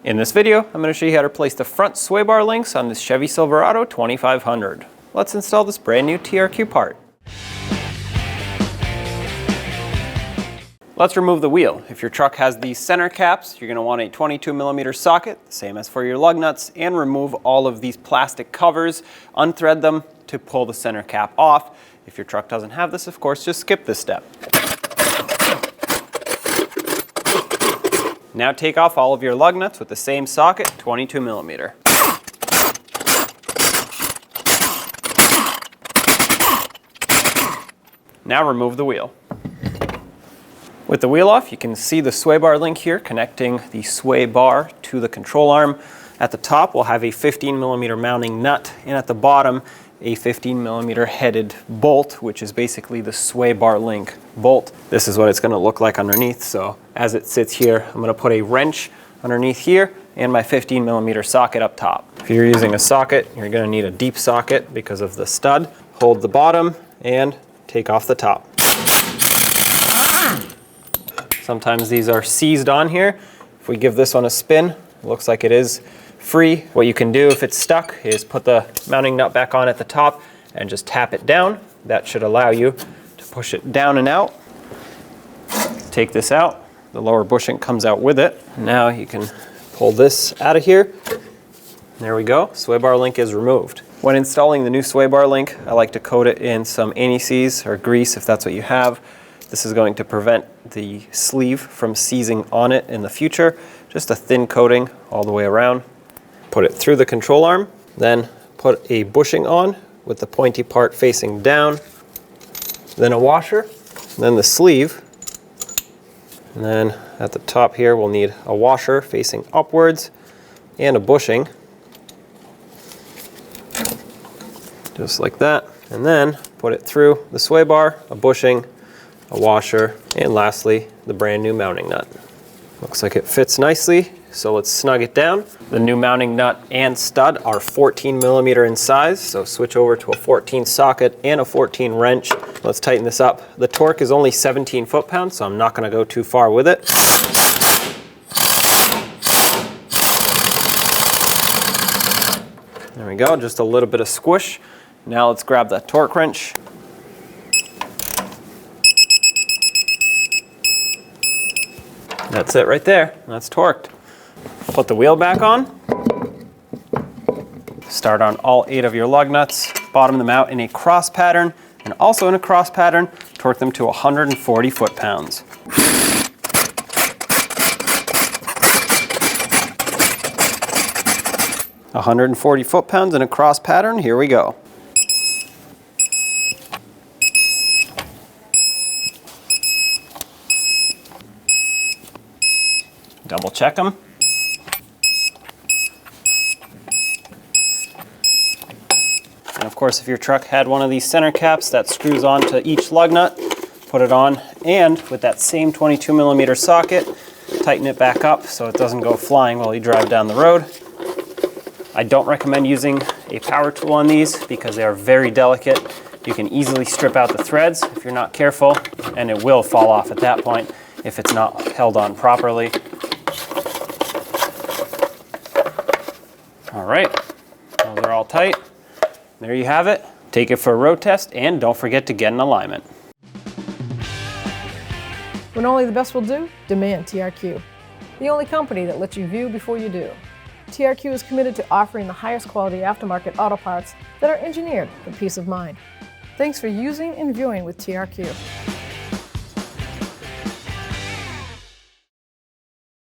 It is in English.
In this video, I'm going to show you how to replace the front sway bar links on this Chevy Silverado 2500. Let's install this brand new TRQ part. Let's remove the wheel. If your truck has these center caps, you're going to want a 22mm socket, the same as for your lug nuts, and remove all of these plastic covers, unthread them to pull the center cap off. If your truck doesn't have this, of course, just skip this step. Now take off all of your lug nuts with the same socket, 22mm. Now remove the wheel. With the wheel off, you can see the sway bar link here connecting the sway bar to the control arm. At the top, we'll have a 15mm mounting nut, and at the bottom, a 15mm headed bolt, which is basically the sway bar link bolt. This is what it's going to look like underneath. So as it sits here, I'm going to put a wrench underneath here and my 15mm socket up top. If you're using a socket, you're going to need a deep socket because of the stud. Hold the bottom and take off the top. Sometimes these are seized on here. If we give this one a spin, it looks like it is free. What you can do if it's stuck is put the mounting nut back on at the top and just tap it down. That should allow you to push it down and out. Take this out. The lower bushing comes out with it. Now you can pull this out of here. There we go. Sway bar link is removed. When installing the new sway bar link, I like to coat it in some anti-seize or grease if that's what you have. This is going to prevent the sleeve from seizing on it in the future. Just a thin coating all the way around. Put it through the control arm, then put a bushing on with the pointy part facing down, then a washer, then the sleeve, and then at the top here we'll need a washer facing upwards and a bushing, just like that, and then put it through the sway bar, a bushing, a washer, and lastly the brand new mounting nut. Looks like it fits nicely, so let's snug it down. The new mounting nut and stud are 14mm in size, so switch over to a 14 socket and a 14 wrench. Let's tighten this up. The torque is only 17 foot-pounds, so I'm not going to go too far with it. There we go, just a little bit of squish. Now let's grab that torque wrench. That's it right there. That's torqued. Put the wheel back on. Start on all 8 of your lug nuts. Bottom them out in a cross pattern, and also in a cross pattern, torque them to 140 foot-pounds. (140 foot-pounds) in a cross pattern. Here we go. Double check them. And of course, if your truck had one of these center caps that screws onto each lug nut, put it on, and with that same 22mm socket, tighten it back up so it doesn't go flying while you drive down the road. I don't recommend using a power tool on these because they are very delicate. You can easily strip out the threads if you're not careful, and it will fall off at that point if it's not held on properly. All right, those are all tight. There you have it. Take it for a road test, and don't forget to get an alignment. When only the best will do, demand TRQ. The only company that lets you view before you do. TRQ is committed to offering the highest quality aftermarket auto parts that are engineered for peace of mind. Thanks for using and viewing with TRQ.